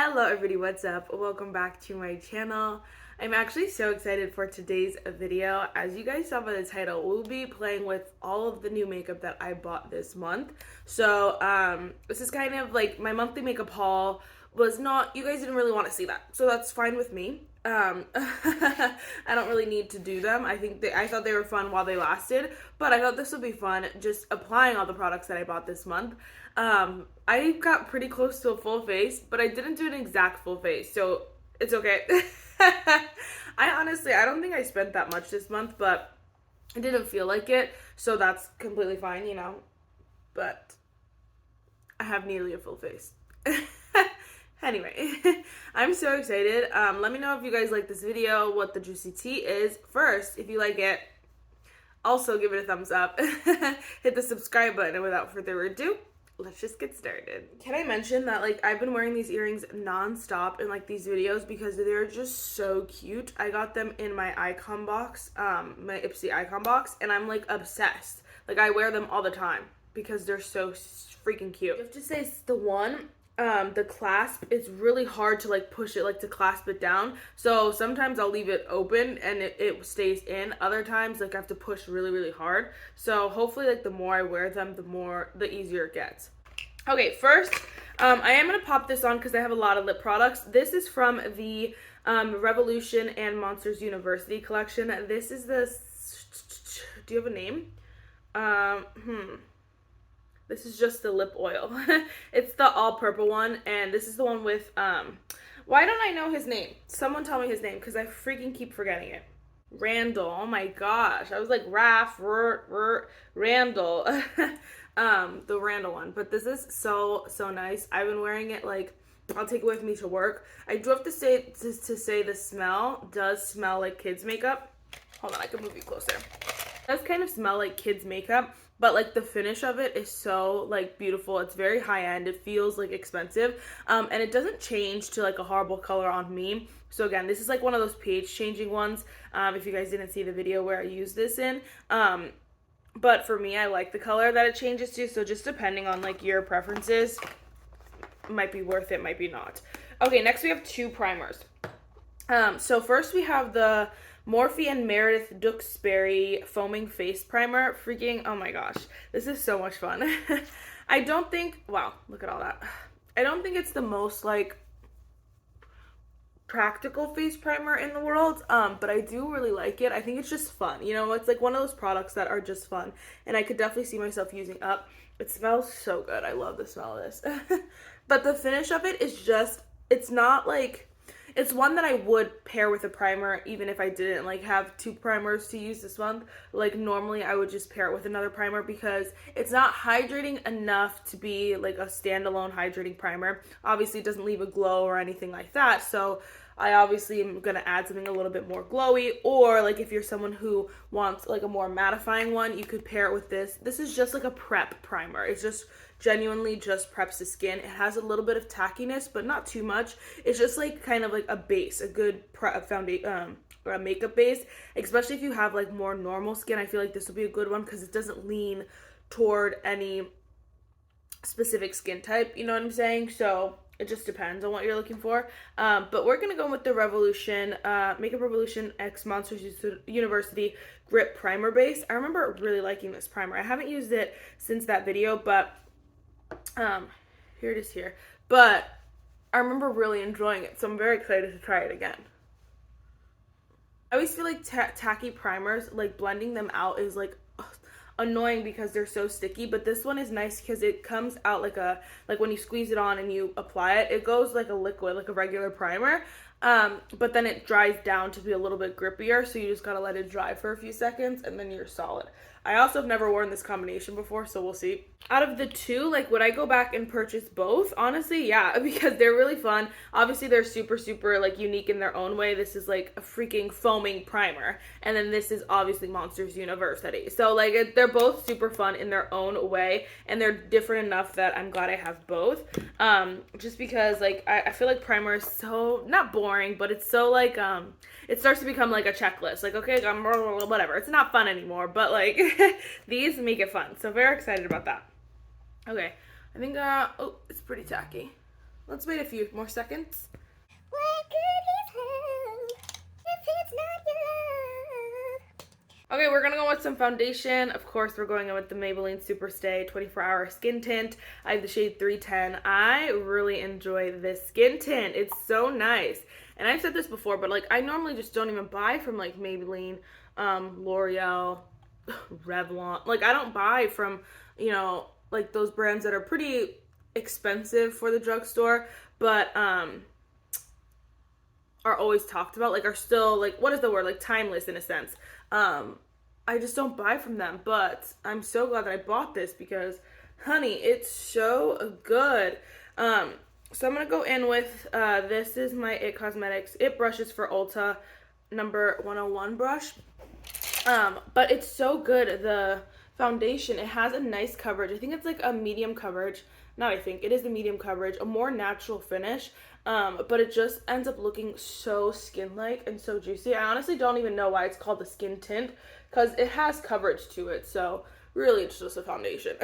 Hello everybody, what's up? Welcome back to my channel. I'm actually so excited for today's video. As you guys saw by the title, we'll be playing with all of the new makeup that I bought this month. So this is kind of like my monthly makeup haul was not, you guys didn't really want to see that. So that's fine with me. I don't really need to do them. I thought they were fun while they lasted, but I thought this would be fun just applying all the products that I bought this month. I got pretty close to a full face, but I didn't do an exact full face, so it's okay. I don't think I spent that much this month, but I didn't feel like it, so that's completely fine, you know, but I have nearly a full face. Anyway, I'm so excited. Let me know if you guys like this video, what the juicy tea is. First, if you like it, also give it a thumbs up. Hit the subscribe button, and without further ado, let's just get started. Can I mention that like I've been wearing these earrings non-stop in like these videos because they're just so cute. I got them in my icon box, my Ipsy icon box, and I'm like obsessed. Like I wear them all the time because they're so freaking cute. I have to say it's the one. The clasp is really hard to like push it, like to clasp it down. So sometimes I'll leave it open and it stays in. Other times like I have to push really, really hard. So hopefully like the more I wear them, the easier it gets. Okay, first, I am going to pop this on because I have a lot of lip products. This is from the Revolution and Monsters University collection. This is the, do you have a name? This is just the lip oil. It's the all purple one, and this is the one with, why don't I know his name? Someone tell me his name, because I freaking keep forgetting it. Randall, oh my gosh. I was like, Randall. The Randall one. But this is so nice. I've been wearing it, like, I'll take it with me to work. I do have to say the smell does smell like kids' makeup. Hold on, I can move you closer. It does kind of smell like kids' makeup. But like the finish of it is so like beautiful. It's very high end. It feels like expensive. And it doesn't change to like a horrible color on me. So again, this is like one of those page changing ones. If you guys didn't see the video where I used this in. But for me, I like the color that it changes to. So just depending on like your preferences, might be worth it, might be not. Okay, next we have two primers. So first we have the Morphe and Meredith Duxbury Foaming Face Primer. Freaking, oh my gosh. This is so much fun. I don't think, wow, look at all that. I don't think it's the most, like, practical face primer in the world, but I do really like it. I think it's just fun. You know, it's like one of those products that are just fun, and I could definitely see myself using up. It smells so good. I love the smell of this. But the finish of it is just, it's not like, it's one that I would pair with a primer even if I didn't like have two primers to use this month. Like normally I would just pair it with another primer because it's not hydrating enough to be like a standalone hydrating primer. Obviously it doesn't leave a glow or anything like that. So I obviously am going to add something a little bit more glowy, or like if you're someone who wants like a more mattifying one, you could pair it with this. This is just like a prep primer. It's just genuinely just preps the skin. It has a little bit of tackiness, but not too much. It's just like kind of like a base, a good foundation, or a makeup base, especially if you have like more normal skin. I feel like this would be a good one because it doesn't lean toward any specific skin type, you know what I'm saying? So it just depends on what you're looking for. But we're going to go with the Revolution, Makeup Revolution X Monsters University Grip Primer Base. I remember really liking this primer. I haven't used it since that video, but here it is here. But I remember really enjoying it, so I'm very excited to try it again. I always feel like tacky primers, like blending them out is like annoying because they're so sticky, but this one is nice because it comes out like when you squeeze it on and you apply it, it goes like a liquid, like a regular primer, but then it dries down to be a little bit grippier, so you just gotta let it dry for a few seconds and then you're solid. I also have never worn this combination before, so we'll see. Out of the two, like, would I go back and purchase both? Honestly, yeah, because they're really fun. Obviously, they're super, like, unique in their own way. This is, like, a freaking foaming primer. And then this is obviously Monsters University. So, like, they're both super fun in their own way. And they're different enough that I'm glad I have both. Just because, like, I feel like primer is so, not boring, but it's so, like, it starts to become, like, a checklist. Like, okay, whatever. It's not fun anymore. But, like, these make it fun. So, very excited about that. Okay, I think, oh, it's pretty tacky. Let's wait a few more seconds. What good is love if it's not your love? Okay, we're gonna go with some foundation. Of course, we're going in with the Maybelline Superstay 24-hour skin tint. I have the shade 310. I really enjoy this skin tint. It's so nice. And I've said this before, but like I normally just don't even buy from like Maybelline, L'Oreal, Revlon. Like I don't buy from, you know, like those brands that are pretty expensive for the drugstore, but are always talked about, like are still like, what is the word, like timeless in a sense. I just don't buy from them, but I'm so glad that I bought this because honey, it's so good. So I'm gonna go in with this is my It Cosmetics It Brushes for Ulta number 101 brush. But it's so good. The foundation, it has a nice coverage. I think it's like a medium coverage. Not I think, it is the medium coverage, a more natural finish. But it just ends up looking so skin-like and so juicy. I honestly don't even know why it's called the skin tint because it has coverage to it. So really it's just a foundation.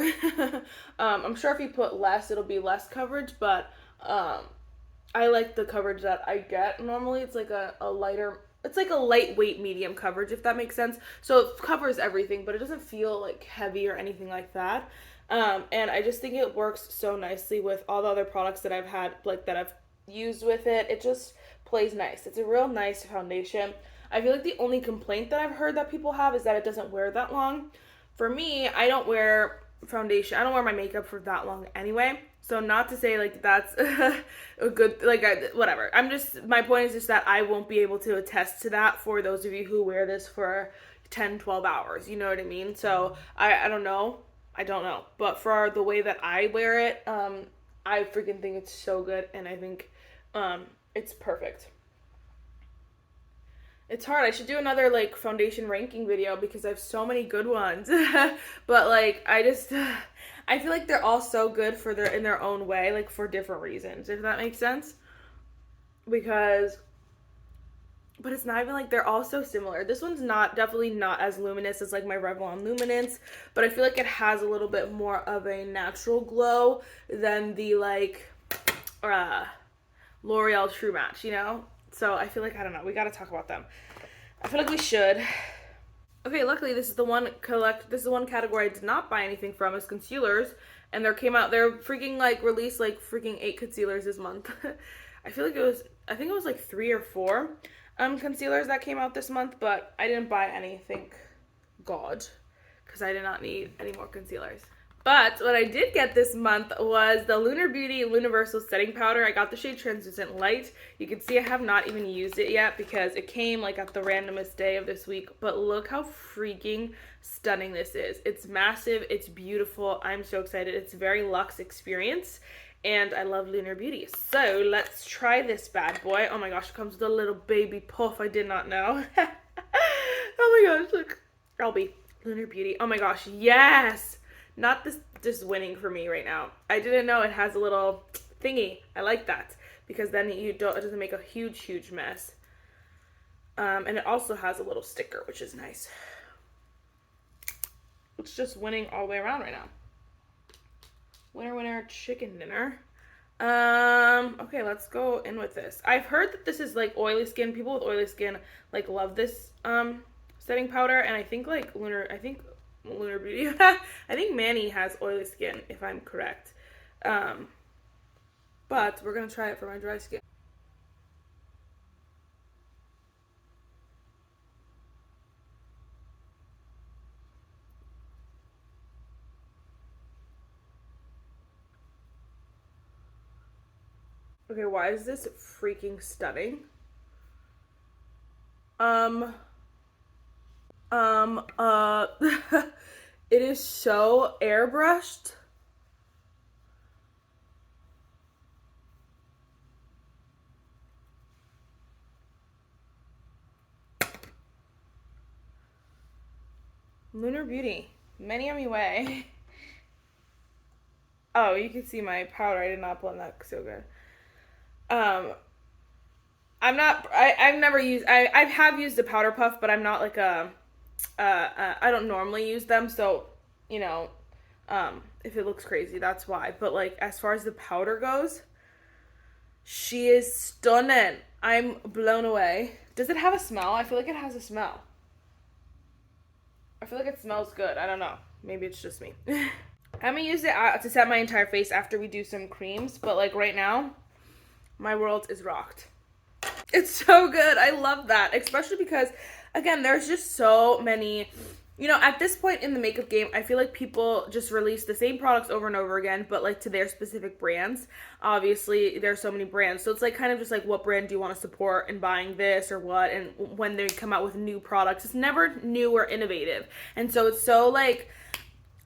I'm sure if you put less, it'll be less coverage, but I like the coverage that I get. Normally it's like a lighter, it's like a lightweight medium coverage, if that makes sense. So it covers everything, but it doesn't feel like heavy or anything like that. And I just think it works so nicely with all the other products that I've had, like that I've used with it. It just plays nice. It's a real nice foundation. I feel like the only complaint that I've heard that people have is that it doesn't wear that long. For me, I don't wear foundation. I don't wear my makeup for that long anyway. So not to say like that's a good, like whatever. I'm just, my point is just that I won't be able to attest to that for those of you who wear this for 10, 12 hours. You know what I mean? So I don't know. I don't know. But for the way that I wear it, I freaking think it's so good. And I think it's perfect. It's hard. I should do another like foundation ranking video because I have so many good ones. But like I feel like they're all so good for in their own way, like for different reasons, if that makes sense. Because but it's not even like they're all so similar. This one's definitely not as luminous as like my Revlon Luminance, but I feel like it has a little bit more of a natural glow than the like L'Oreal True Match, you know? So I feel like, I don't know, we gotta talk about them. I feel like we should. Okay, luckily this is the one category I did not buy anything from, is concealers. And they're freaking like released like freaking 8 concealers this month. I think it was like 3 or 4 concealers that came out this month, but I didn't buy any, thank God, because I did not need any more concealers. But what I did get this month was the Lunar Beauty Luniversal Setting Powder. I got the shade Translucent Light. You can see I have not even used it yet because it came like at the randomest day of this week. But look how freaking stunning this is. It's massive. It's beautiful. I'm so excited. It's a very luxe experience. And I love Lunar Beauty. So let's try this bad boy. Oh my gosh, it comes with a little baby puff. I did not know. Oh my gosh, look. I'll Lunar Beauty. Oh my gosh, yes! Not this just winning for me right now. I didn't know it has a little thingy. I like that because then it doesn't make a huge mess. And it also has a little sticker, which is nice. It's just winning all the way around right now. Winner, chicken dinner. Okay, let's go in with this. I've heard that this is like oily skin. People with oily skin like love this setting powder, and I think like Lunar Beauty. I think Manny has oily skin, if I'm correct. But we're gonna try it for my dry skin. Okay, why is this freaking stunning? It is so airbrushed. Lunar Beauty, many yummy way. Oh, you can see my powder. I did not blend that so good. I've never used, I have used a powder puff, but I'm not like I don't normally use them, so, you know, if it looks crazy, that's why. But, like, as far as the powder goes, She is stunning. I'm blown away. Does it have a smell? I feel like it has a smell. I feel like it smells good. I don't know. Maybe it's just me. I'm gonna use it to set my entire face after we do some creams, but like right now, my world is rocked. It's so good. I love that, especially because, again, there's just so many. You know, at this point in the makeup game, I feel like people just release the same products over and over again, but like to their specific brands. Obviously, there's so many brands. So it's like kind of just like what brand do you want to support in buying this or what? And when they come out with new products, it's never new or innovative. And so it's so like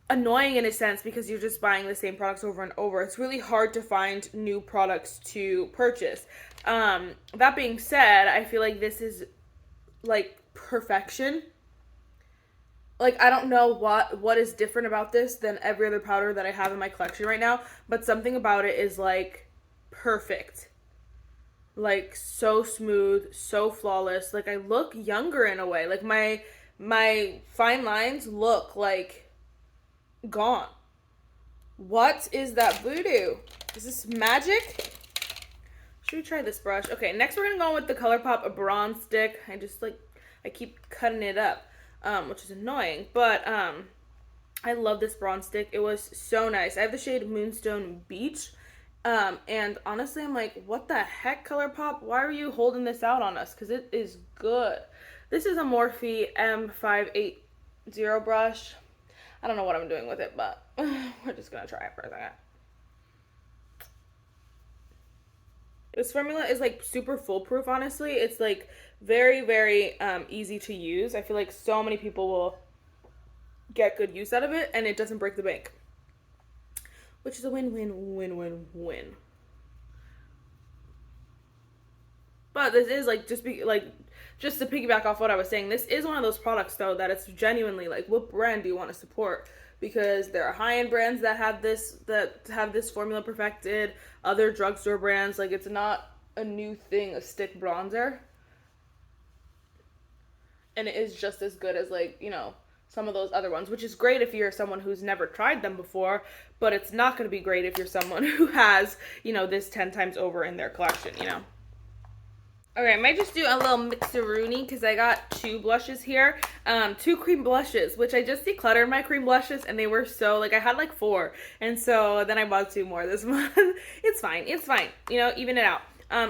annoying in a sense because you're just buying the same products over and over. It's really hard to find new products to purchase. That being said, I feel like this is like perfection. Like, I don't know what is different about this than every other powder that I have in my collection right now, but something about it is like perfect. Like so smooth, so flawless. Like I look younger in a way. Like my fine lines look like gone. What is that voodoo? Is this magic? Should we try this brush? Okay, next we're gonna go with the Colourpop bronze stick. I keep cutting it up. Which is annoying, but I love this bronze stick. It was so nice. I have the shade Moonstone Beach, and honestly, I'm like, what the heck, Colourpop? Why are you holding this out on us? Because it is good. This is a Morphe M580 brush. I don't know what I'm doing with it, but we're just gonna try it for a second. This formula is like super foolproof, honestly. It's like very, very easy to use. I feel like so many people will get good use out of it and it doesn't break the bank. Which is a win-win-win-win-win. But this is like just to piggyback off what I was saying, this is one of those products though that it's genuinely like, what brand do you want to support? Because there are high-end brands that have this formula perfected, other drugstore brands, like it's not a new thing, a stick bronzer. And it is just as good as like, you know, some of those other ones, which is great if you're someone who's never tried them before, but it's not going to be great if you're someone who has, you know, this 10 times over in their collection, you know. Okay, I might just do a little mixeroonie because I got two blushes here. Two cream blushes, which I just decluttered my cream blushes and they were so, like I had like 4. And so then I bought 2 more this month. It's fine. You know, even it out.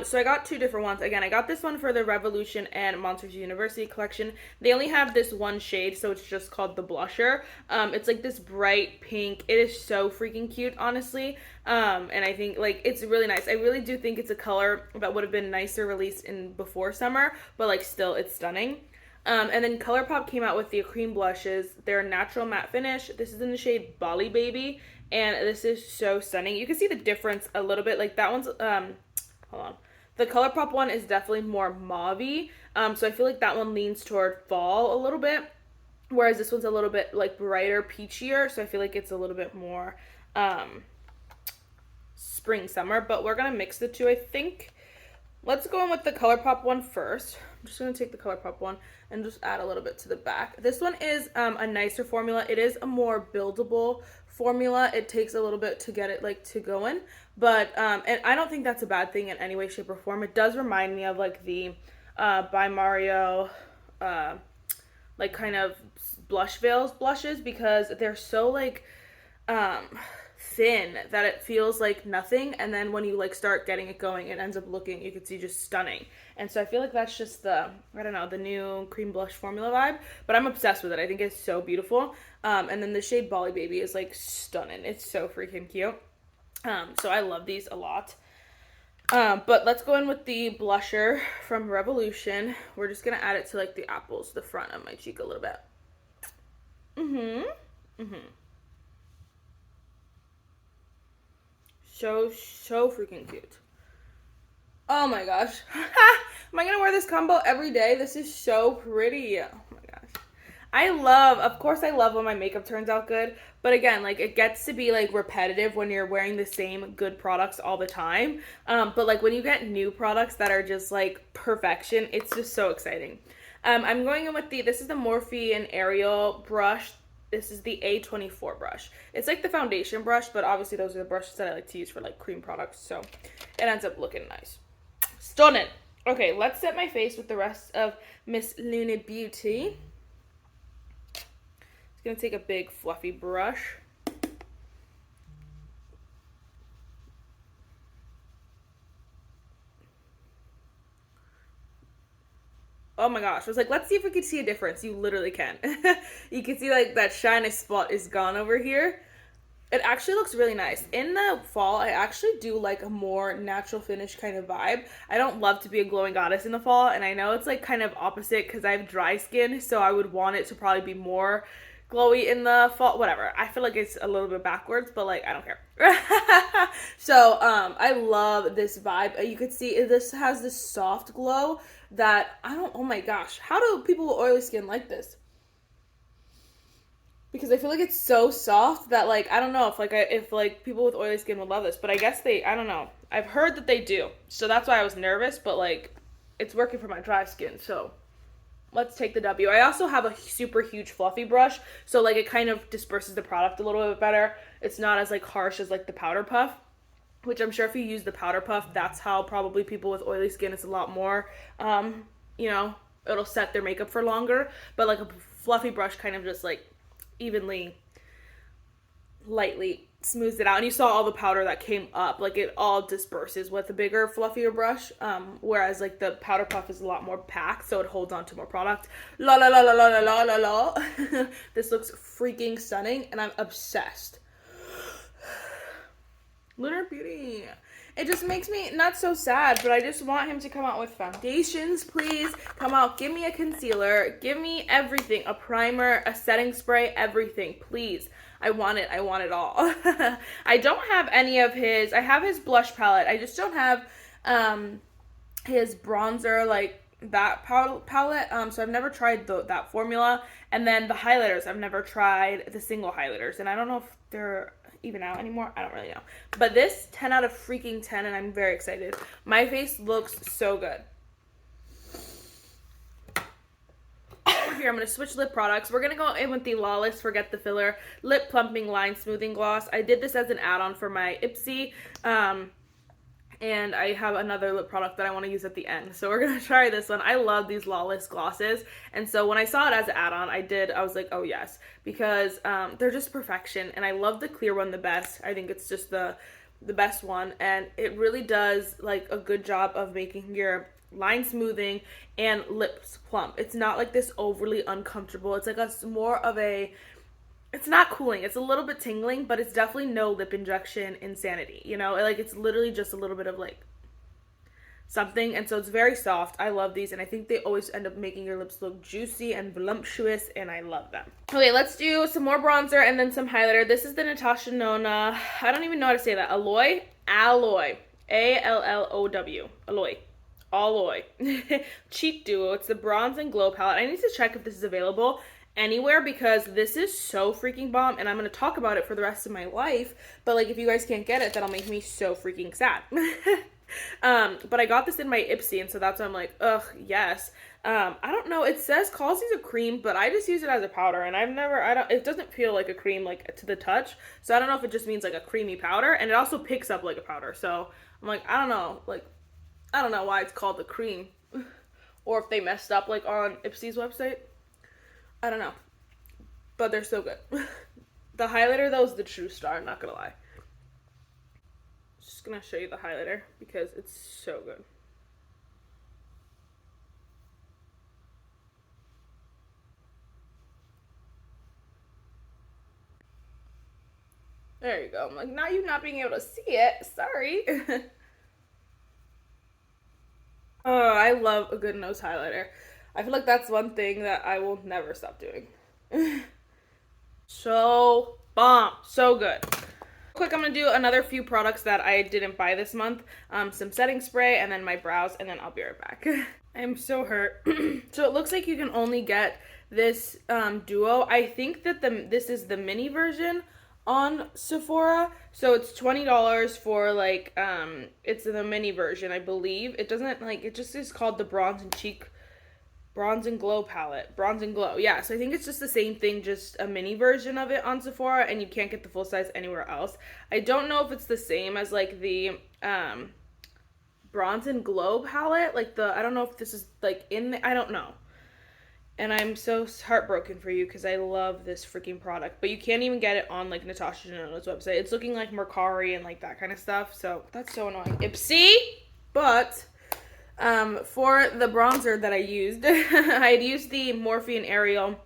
So I got 2 different ones. Again, I got this one for the Revolution and Monsters University collection. They only have this one shade, so it's just called the blusher. It's like this bright pink. It is so freaking cute, honestly. And I think like it's really nice. I really do think it's a color that would have been nicer released in before summer, but like still it's stunning. And then Colourpop came out with the cream blushes. They're natural matte finish. This is in the shade Bali Baby, and this is so stunning. You can see the difference a little bit. Like that one's hold on. The Colourpop one is definitely more mauve-y. So I feel like that one leans toward fall a little bit. Whereas this one's a little bit like brighter, peachier. So I feel like it's a little bit more spring, summer. But we're going to mix the two, I think. Let's go in with the Colourpop one first. I'm just going to take the Colourpop one and just add a little bit to the back. This one is a nicer formula. It is a more buildable formula. It takes a little bit to get it like to go in, but and I don't think that's a bad thing in any way, shape, or form. It does remind me of like the by Mario like kind of blush veils blushes because they're so like thin that it feels like nothing, and then when you like start getting it going, it ends up looking, you can see, just stunning. And so I feel like that's just the, I don't know, the new cream blush formula vibe, but I'm obsessed with it. I think it's so beautiful. And then the shade Bali Baby is like stunning. It's so freaking cute. So I love these a lot. But let's go in with the blusher from Revolution. We're just gonna add it to like the apples, the front of my cheek a little bit. So freaking cute. Oh my gosh. Am I gonna wear this combo every day? This is so pretty. Oh my gosh. Of course I love when my makeup turns out good, but again, like it gets to be like repetitive when you're wearing the same good products all the time. But like when you get new products that are just like perfection, it's just so exciting. I'm going in with this is the Morphe and Ariel brush. This is the A24 brush. It's like the foundation brush, but obviously those are the brushes that I like to use for like cream products, so it ends up looking nice. Stunning. Okay, let's set my face with the rest of Miss Luna Beauty. Just gonna take a big fluffy brush. Oh my gosh, I was like, let's see if we can see a difference. You literally can. You can see like that shiny spot is gone over here. It actually looks really nice. In the fall, I actually do like a more natural finish kind of vibe. I don't love to be a glowing goddess in the fall, and I know it's like kind of opposite because I have dry skin, so I would want it to probably be more glowy in the fall. Whatever. I feel like it's a little bit backwards, but like I don't care. So I love this vibe. You could see this has this soft glow that I don't, oh my gosh, how do people with oily skin like this? Because I feel like it's so soft that like I don't know if like people with oily skin would love this, but I guess I don't know. I've heard that they do. So that's why I was nervous, but like it's working for my dry skin. So let's take the W. I also have a super huge fluffy brush, so like it kind of disperses the product a little bit better. It's not as like harsh as like the powder puff, which I'm sure if you use the powder puff, that's how probably people with oily skin, it's a lot more, you know, it'll set their makeup for longer. But like a fluffy brush kind of just like evenly, lightly smooths it out. And you saw all the powder that came up, like it all disperses with a bigger, fluffier brush. Whereas like the powder puff is a lot more packed, so it holds on to more product. La la la la la la la la la. This looks freaking stunning, and I'm obsessed. Lunar Beauty. It just makes me not so sad, but I just want him to come out with foundations, please. Come out, give me a concealer, give me everything, a primer, a setting spray, everything, please. I want it all. I don't have any of his, I have his blush palette. I just don't have his bronzer, like that palette. So I've never tried that formula. And then the highlighters, I've never tried the single highlighters, and I don't know if they're even out anymore. I don't really know. But this, 10 out of freaking 10, and I'm very excited. My face looks so good. Over here, I'm going to switch lip products. We're going to go in with the Lawless Forget the Filler Lip Plumping Line Smoothing Gloss. I did this as an add-on for my Ipsy. And I have another lip product that I want to use at the end. So we're going to try this one. I love these Lawless glosses. And so when I saw it as an add-on, I was like, oh yes. Because they're just perfection. And I love the clear one the best. I think it's just the best one. And it really does like a good job of making your line smoothing and lips plump. It's not like this overly uncomfortable. It's like more of a... It's not cooling. It's a little bit tingling, but it's definitely no lip injection insanity, you know? Like, it's literally just a little bit of, like, something. And so it's very soft. I love these, and I think they always end up making your lips look juicy and voluptuous, and I love them. Okay, let's do some more bronzer and then some highlighter. This is the Natasha Denona. I don't even know how to say that. Alloy? Alloy. A-L-L-O-W. Alloy. Alloy. Cheek Duo. It's the Bronze and Glow palette. I need to check if this is available anywhere because this is so freaking bomb, and I'm going to talk about it for the rest of my life, but like if you guys can't get it, that'll make me so freaking sad. But I got this in my Ipsy, and so that's why I'm like, ugh, yes. I don't know, it calls these a cream, but I just use it as a powder, and it doesn't feel like a cream like to the touch, so I don't know if it just means like a creamy powder, and it also picks up like a powder, so I'm like, I don't know why it's called the cream, or if they messed up like on Ipsy's website. I don't know, but they're so good. The highlighter, though, is the true star, I'm not gonna lie. Just gonna show you the highlighter because it's so good. There you go. I'm like, now you not being able to see it. Sorry. Oh, I love a good nose highlighter. I feel like that's one thing that I will never stop doing. So bomb. So good. Quick, I'm going to do another few products that I didn't buy this month. Some setting spray and then my brows, and then I'll be right back. I'm so hurt. So it looks like you can only get this duo. I think that this is the mini version on Sephora, so it's $20 for like it's the mini version, I believe. It doesn't like, it just is called the bronze and cheek Bronze and Glow palette. Bronze and Glow. Yeah, so I think it's just the same thing, just a mini version of it on Sephora, and you can't get the full size anywhere else. I don't know if it's the same as like the Bronze and Glow palette. Like I don't know if this is like in the, I don't know. And I'm so heartbroken for you because I love this freaking product. But you can't even get it on like Natasha Denona's website. It's looking like Mercari and like that kind of stuff. So that's so annoying. Ipsy! But for the bronzer that I used, I had used the Morphe and Ariel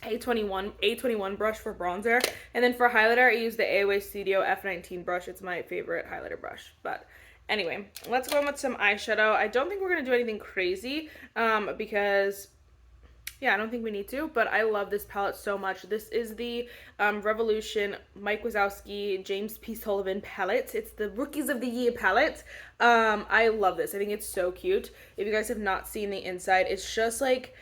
A21 brush for bronzer. And then for highlighter, I used the AOA Studio F19 brush. It's my favorite highlighter brush. But anyway, let's go in with some eyeshadow. I don't think we're going to do anything crazy because... yeah, I don't think we need to, but I love this palette so much. This is the Revolution Mike Wazowski James P. Sullivan palette. It's the Rookies of the Year palette. I love this. I think it's so cute. If you guys have not seen the inside, it's just like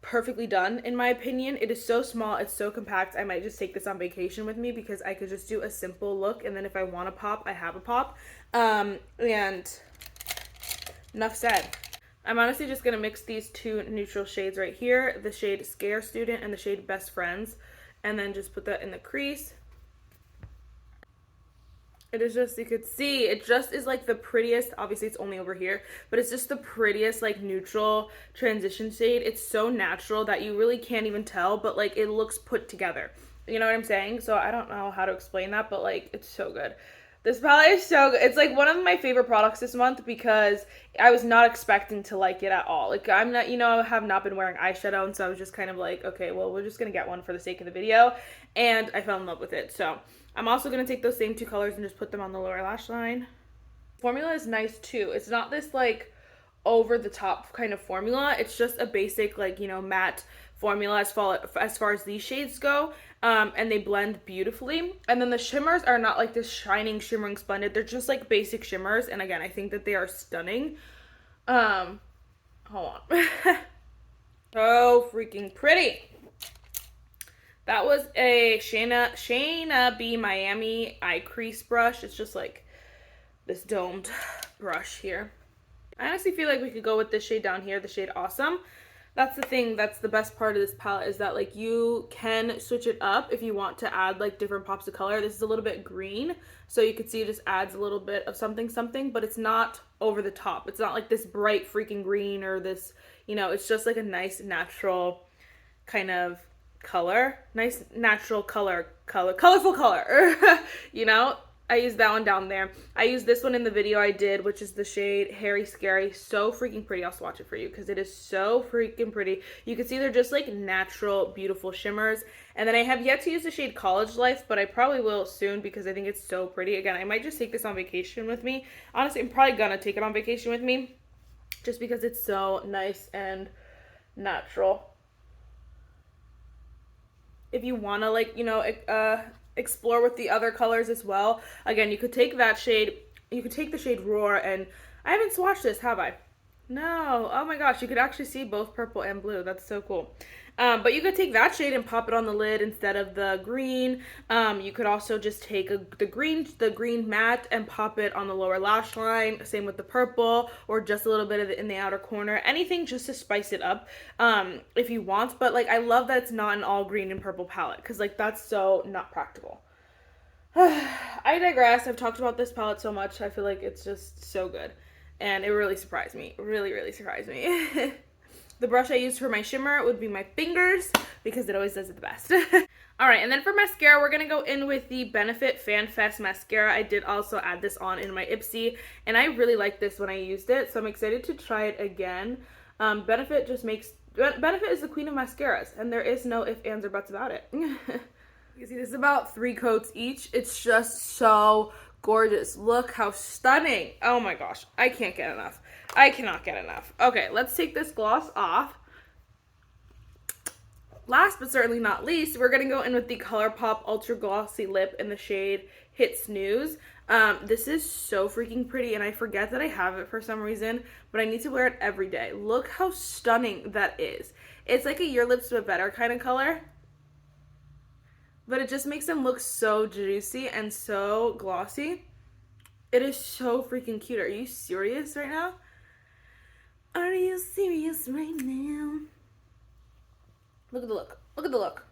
perfectly done in my opinion. It is so small. It's so compact. I might just take this on vacation with me because I could just do a simple look, and then if I want a pop, I have a pop. And enough said. I'm honestly just going to mix these two neutral shades right here, the shade Scare Student and the shade Best Friends, and then just put that in the crease. It is just, you could see, it just is like the prettiest, obviously it's only over here, but it's just the prettiest like neutral transition shade. It's so natural that you really can't even tell, but like it looks put together. You know what I'm saying? So I don't know how to explain that, but like it's so good. This palette is so good. It's like one of my favorite products this month because I was not expecting to like it at all. Like I'm not, I have not been wearing eyeshadow, and so I was just kind of like, okay, well, we're just going to get one for the sake of the video, and I fell in love with it. So I'm also going to take those same two colors and just put them on the lower lash line. Formula is nice too. It's not this like over the top kind of formula. It's just a basic like, matte formula as far as these shades go. And they blend beautifully. And then the shimmers are not like this shining, shimmering, splendid. They're just like basic shimmers. And again, I think that they are stunning. Hold on. So freaking pretty. That was a Shayna B Miami eye crease brush. It's just like this domed brush here. I honestly feel like we could go with this shade down here, the shade Awesome. That's the thing, that's the best part of this palette, is that like you can switch it up if you want to add like different pops of color. This is a little bit green, so you can see it just adds a little bit of something, but it's not over the top. It's not like this bright freaking green or this, it's just like a nice natural kind of color. Nice natural colorful color, I used that one down there. I used this one in the video I did, which is the shade Hairy Scary. So freaking pretty. I'll swatch it for you because it is so freaking pretty. You can see they're just like natural, beautiful shimmers. And then I have yet to use the shade College Life, but I probably will soon because I think it's so pretty. Again, I might just take this on vacation with me. Honestly, I'm probably gonna take it on vacation with me just because it's so nice and natural. If you want to like, explore with the other colors as well. Again, you could take that shade, you could take the shade Roar, and I haven't swatched this, have I? No. Oh my gosh, you could actually see both purple and blue. That's so cool. But you could take that shade and pop it on the lid instead of the green. You could also just take the green matte and pop it on the lower lash line. Same with the purple, or just a little bit of it in the outer corner. Anything just to spice it up if you want. But like, I love that it's not an all green and purple palette because like that's so not practical. I digress. I've talked about this palette so much. I feel like it's just so good. And it really surprised me. Really, really surprised me. The brush I used for my shimmer would be my fingers because it always does it the best. Alright, and then for mascara, we're going to go in with the Benefit Fan Fest mascara. I did also add this on in my Ipsy, and I really liked this when I used it, so I'm excited to try it again. Benefit is the queen of mascaras, and there is no ifs, ands, or buts about it. You see, this is about 3 coats each. It's just so gorgeous. Look how stunning. Oh my gosh. I can't get enough. I cannot get enough. Okay, let's take this gloss off. Last but certainly not least, we're going to go in with the Colourpop Ultra Glossy Lip in the shade Hit Snooze. This is so freaking pretty, and I forget that I have it for some reason, but I need to wear it every day. Look how stunning that is. It's like a Your Lips But Better kind of color, but it just makes them look so juicy and so glossy. It is so freaking cute. Are you serious right now? Are you serious right now? Look at the look. Look at the look.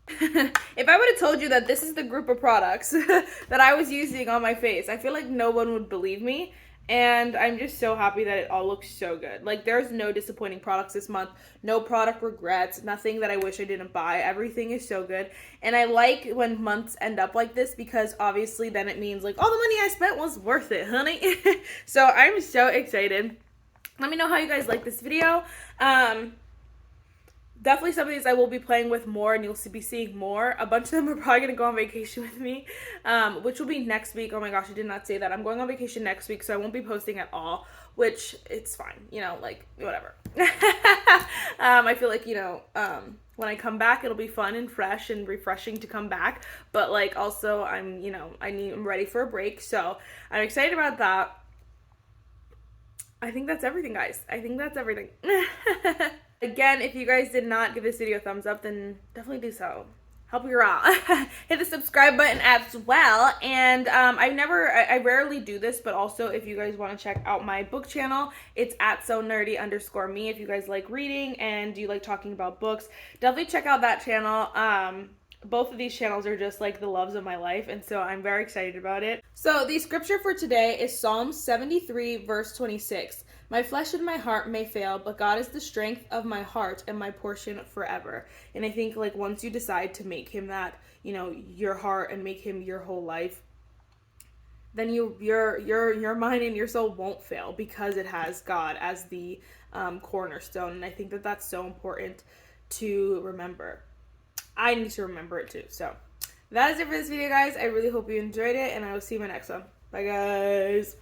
If I would have told you that this is the group of products that I was using on my face, I feel like no one would believe me. And I'm just so happy that it all looks so good. Like, there's no disappointing products this month, no product regrets, nothing that I wish I didn't buy. Everything is so good. And I like when months end up like this because obviously then it means like all the money I spent was worth it, honey. So I'm so excited. Let me know how you guys like this video. Definitely some of these I will be playing with more and you'll be seeing more. A bunch of them are probably going to go on vacation with me, which will be next week. Oh my gosh, I did not say that. I'm going on vacation next week, so I won't be posting at all, which it's fine, you know, like, whatever. I feel like, you know, when I come back, it'll be fun and fresh and refreshing to come back, but like also I'm, you know, I'm ready for a break, so I'm excited about that. I think that's everything, guys. I think that's everything. Again, if you guys did not give this video a thumbs up, then definitely do so. Help you out. Hit the subscribe button as well. And I rarely do this, but also if you guys want to check out my book channel, it's at @sonerdy_me. If you guys like reading and you like talking about books, definitely check out that channel. Both of these channels are just like the loves of my life, and so I'm very excited about it. So the scripture for today is Psalm 73 verse 26. My flesh and my heart may fail, but God is the strength of my heart and my portion forever. And I think like once you decide to make him that, you know, your heart and make him your whole life, then your mind and your soul won't fail because it has God as the cornerstone. And I think that that's so important to remember. I need to remember it too. So that is it for this video, guys. I really hope you enjoyed it, and I will see you in my next one. Bye, guys.